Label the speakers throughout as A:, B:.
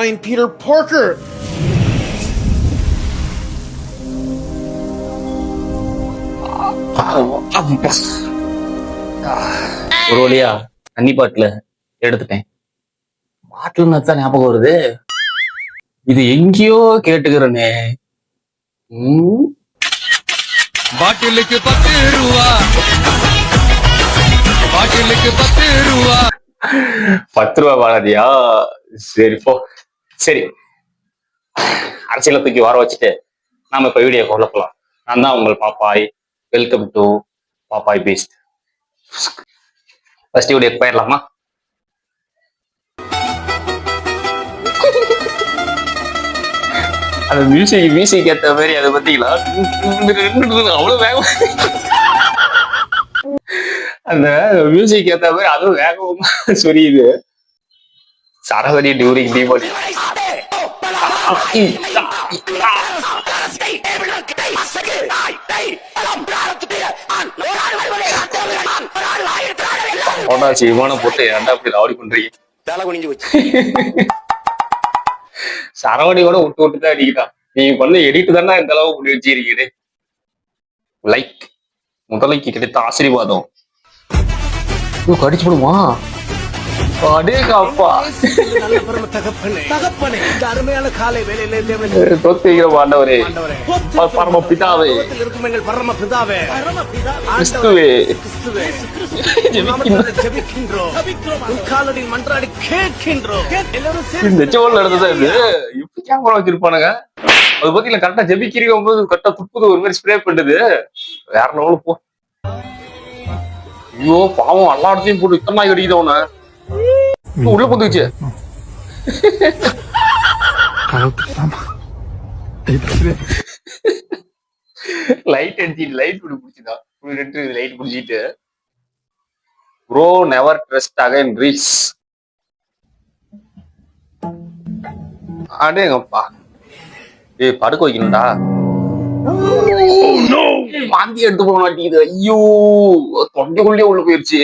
A: find Peter Parker.
B: ஒரு வழியா தண்ணி பாட்டில எடுத்துட்டேன். பாட்டில் தான் ஞாபகம் வருது. இது எங்கேயோ கேட்டுக்கிறனே.
C: பாட்டிலுக்கு 10 ரூபா, பாட்டிலுக்கு 10 ரூபா.
B: 10 ரூபா பாரதியா? சரி போ. சரி, அரசியலை தூக்கி வர வச்சுட்டு நாம இப்ப வீடியோ கொள்ள போலாம். நான் தான் உங்கள் பாப்பாய். Welcome to பாப்பாய் Beast. First video போயிடலாமா? அந்த மியூசிக் ஏத்த மாதிரி அதை பத்தீங்களா? அவ்வளவு வேகம். அந்த மியூசிக் ஏத்த மாதிரி அதுவும் வேகமா சொரியுது. சரவடி டியூரிங் தீபாவளி. விமானம் போட்டு ஏன்டா அப்படி ராவடி பண்றீங்க? சரவடியோட விட்டு விட்டு தான் அடிக்கிறான். நீங்க பண்ண எடிட் தானே இந்த அளவு பண்ணி வச்சிருக்கீங்க. லைக் முதலைக்கு கிடைத்த ஆசீர்வாதம். கடிச்சு விடுமா? ஆண்டவரே, பரம பிதாவே, கிறிஸ்துவே, இந்த சோல் நடந்ததா இது? எப்படி கேமரா வச்சிருப்பானுங்க? அது பத்தி கரெக்டா ஜெபிக்கிறீங்க போது கரெக்டா துப்புது ஒரு மாதிரி ஸ்ப்ரே பண்ணுது. வேற லெவலு போ. ஐயோ பாவம், எல்லா இடத்தையும் போட்டு இத்தனை நாய் கடிக்குது அவனை. உள்ள போந்துச்சு. லைட் அடிச்சு லைட் பிடிச்சுதான் லைட் பிடிச்சிட்டு bro never trust again reach. அடேங்கப்பா, ஏய் படுக்க வைக்கணும்டா. வாந்தி எடுத்து போக மாட்டேங்குது. ஐயோ, தொண்டைக்குள்ளே உள்ள போயிருச்சு.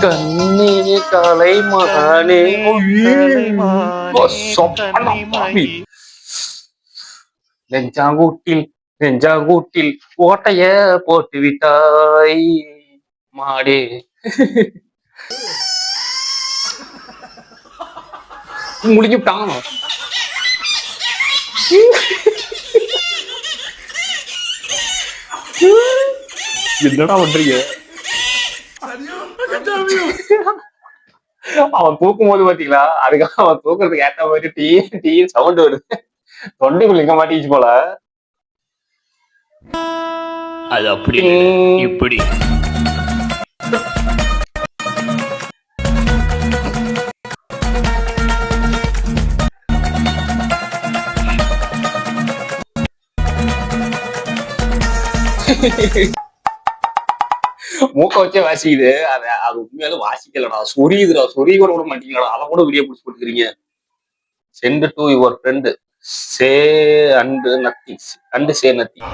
B: கண்ணே கலை மகனே, நெஞ்சாங்கூட்டில் ஓட்டைய போட்டு விட்டாய் மாடே. முடிஞ்சுட்டான். என்னடா பண்றீங்க? அவன் தூக்கும் போது பாத்தீங்களா, அதுக்காக அவன் தூக்குறதுக்கு ஏத்த மாதிரி டீ சவுண்ட் வருது. தொண்டைக்குள்ள இங்க மாட்டிச்சு போல.
C: அது அப்படி இப்படி.
B: மூக்க வச்சே வாசிக்குது. அது உண்மையாலும் வாசிக்கலடா, சொரியுதுடா. சொரிய கூட விட மாட்டீங்களா? அதை கூட வீடியோ பிடிச்சி போட்டுக்கிறீங்க. Send to your friend say and nothing and say nothing.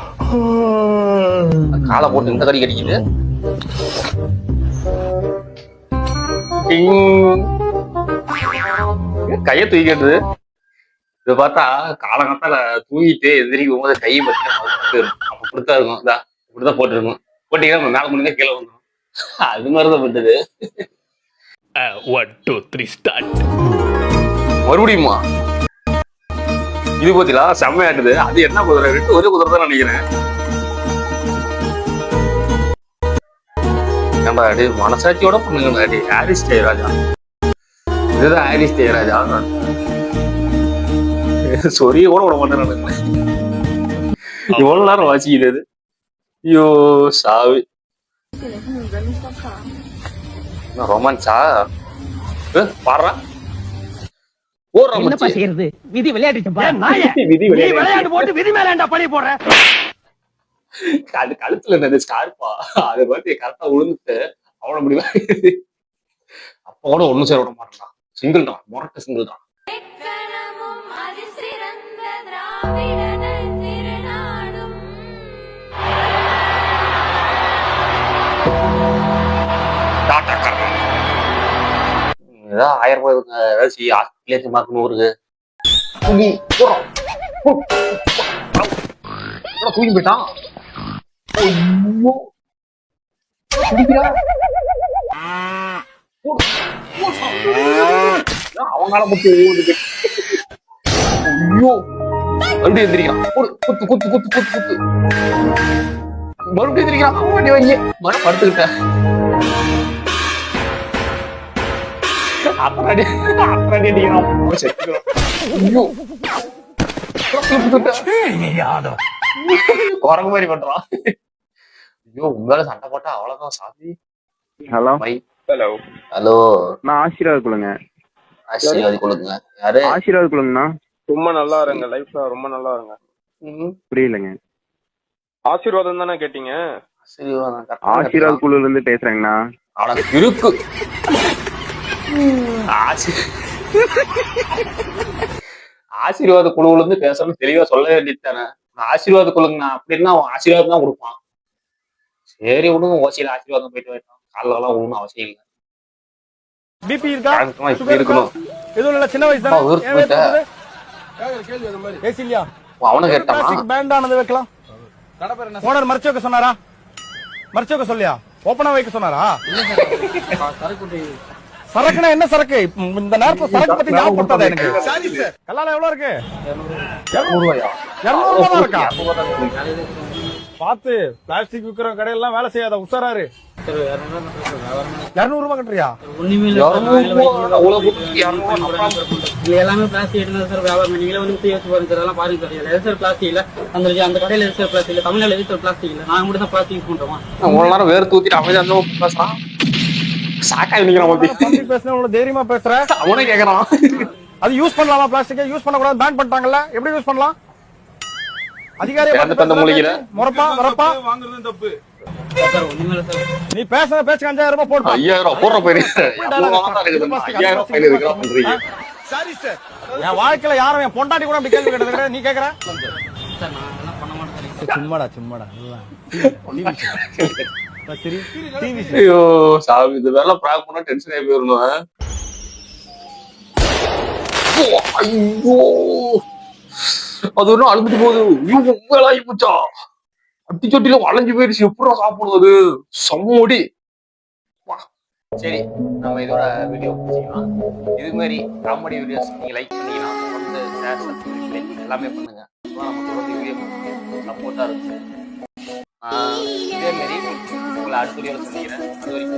B: காலை போட்டு இந்த கடி கடிக்குது. கைய தூக்கிடுது. இதை பார்த்தா காலங்காத்தால தூங்கிட்டு எதிரிக்கும் போது கையை பத்தி அப்ப இப்படித்தான் இருக்கும். இப்படிதான் போட்டுருக்கும். போட்டீங்கன்னா மேல முடிஞ்சா கீழே வந்துடும். அது மாதிரிதான் பண்றது.
C: 1 2 3 ஸ்டார்ட்.
B: மறுபடியுமா? இது பத்திலா செம்மையாட்டுது. அது என்ன குதிரை? ஒரே குதிரை தான் நினைக்கிறேன். அடி மனசாட்சியோட பண்ணுங்க. அடி ஹாரிஸ் ஜெயராஜா, இதுதான் ஹாரிஸ் ஜெயராஜா. சொரிய கூட விட மாட்டேன். இவ்வளவு நேரம் வாசிக்கிறது. ஐயோ சாவி. ரொமான்ஸா பாடுறா?
D: விதி விளையாட்டு போட்டு விதி மேல பழி போடுற.
B: அது கழுத்துல என்னது ஸ்கார்பா? அதை பார்த்து கரெக்டா விழுந்துட்டு அவனை முடிவா. அப்ப கூட ஒண்ணும் சேர விட மாட்டான். சிங்கிள் தான், மொரட்ட சிங்கிள் தான். ஏதாவது 1000 ரூபாய் ஏதாவது செய்ய ஆஸ்திரேலியா மார்க் ஊருக்கு தூங்கி போறோம். தூங்கி போயிட்டான். ஐயோ குடிக்கிறா. அவங்கால பத்தி ஐயோ மறுபடியும் எந்திரிக்கிறான். குத்து குத்து குத்து குத்து குத்து மறுபடியும் எந்திரிக்கிறான். வண்டி வாங்கி மறு படுத்துக்கிட்டேன். அத்தனை அடிக்கிறான். ஐயோ குரங்கு மாதிரி பண்றான். ஐயோ உண்மையில சண்டை போட்டா அவ்வளவுதான் சாமி.
A: ஹலோ
E: ஹலோ
B: ஹலோ
A: நான் ஆசீர்வாத் குழுங்க.
B: ஆசீர்வாதி கொடுங்க. யாரு?
A: ஆசீர்வாத் குழுங்கண்ணா.
E: ரொம்ப நல்லா இருங்க, லைஃப்ல ரொம்ப நல்லா இருங்க.
A: புரியலங்க.
E: ஆசீர்வாதம் தானே கேட்டீங்க?
A: ஆசீர்வாத் குழுல இருந்து பேசுறேங்கண்ணா.
B: அவனுக்கு இருக்கு. ஆசீர்வாத குழுவுல இருந்து பேசணும்னு தெளிவா சொல்ல வேண்டியது தானே. ஆசீர்வாத குழுங்கண்ணா அப்படின்னா அவன் ஆசீர்வாதம் தான் கொடுப்பான். சரி விடுங்க, ஓசியில ஆசீர்வாதம் போயிட்டு போயிட்டான். காலில் எல்லாம் ஒண்ணும் அவசியம் இல்லை.
D: பிபி இருக்கா?
B: இப்படி இருக்கணும்.
D: எதுவும் இல்ல, சின்ன வயசு
B: அப்பா, ஊருக்கு போயிட்ட.
D: ஏசி இல்லையா?
B: அவனை கேட்டானா?
D: பிளாஸ்டிக் பேண்ட் ஆனது வைக்கலாம். ஓனர் மறைச்சு வைக்க சொன்னாரா? மறைச்சு வைக்க சொல்லியா? ஓபனா வைக்க சொன்னாரா? சரக்குனா என்ன சரக்கு? இந்த நேரத்துல சரக்கு பத்தி ஞாபகப்படுத்தாத எனக்கு. கல்லால எவ்வளவு இருக்கு?
B: 200 ரூபாயா?
D: 200 ரூபாய் இருக்கா? பாத்து பிளாஸ்டிக் விக்கிற கடையெல்லாம் வேலை செய்யாத, உசாராரு. 200 ரூபாய் கட்டுறியா?
F: எல்லாமே பிளாஸ்டிக் எடுத்து சார் வியாபாரம். நீங்களே வந்து யோசிச்சு பாருங்க சார், அதெல்லாம் பாருங்க சார். எது சார் பிளாஸ்டிக் இல்ல அந்த கடையில எது சார் பிளாஸ்டிக் இல்ல, தமிழ்நாடு எது சார் பிளாஸ்டிக் இல்ல, நாங்க மட்டும் தான் பிளாஸ்டிக் யூஸ் பண்றோமா?
B: இவ்வளவு நேரம் வேறு தூத்திட்டு அமைதியா இருந்தவன் பேசுறான். சாக்கா நினைக்கிறான்.
D: பேசுன தைரியமா பேசுற.
B: அவனே கேக்குறான்,
D: அது யூஸ் பண்ணலாமா? பிளாஸ்டிக் யூஸ் பண்ண கூடாது, பேன் பண்ணிட்டாங்கல்ல. எப்படி யூஸ் பண்ணலாம்? அதிகாரி முறப்பா முறப்பா
E: வாங்குறது தப்பு
F: சார். ஒண்ணுமே இல்ல சார்.
D: நீ பேசுற பேச்சுக்கு 5000 ரூபாய் போடு.
B: 5000 ரூபாய் போடுற போயிரு. 5000 ரூபாய் பையில இருக்கா பண்றீங்க?
D: சரி சார். என் வாழ்க்கையில யாரும் என் பொண்டாட்டி கூட அப்படி கேள்வி கேட்டது கிடையாது. நீ கேக்குற?
F: சார் நான் அதெல்லாம் பண்ண மாட்டேன்.
D: சும்மாடா சரி.
B: ஐயோ சாமி, இது வேலை பிராக் பண்ணா டென்ஷன் ஆகி போயிடணும். ஐயோ அது ஒன்னும் அழுந்துட்டு போகுது. வேலாகி போச்சா? அட்டி சொட்டில வளைஞ்சு போயிடுச்சு. எப்படா சாப்பிடுவது? சம்மோடி. சரி, நம்ம இதோட வீடியோ முடிச்சுக்கலாம். இது மாதிரி காமெடி வீடியோஸ் நீங்க லைக் பண்ணீங்கன்னா வந்து ஷேர், சப்ஸ்கிரைப், லைக் எல்லாமே பண்ணுங்க. நம்ம தொடர்ந்து வீடியோ சப்போர்ட்டா இருக்கு. இதே மாதிரி உங்களை அடுத்த வீடியோல சந்திக்கிறேன். அது வரைக்கும்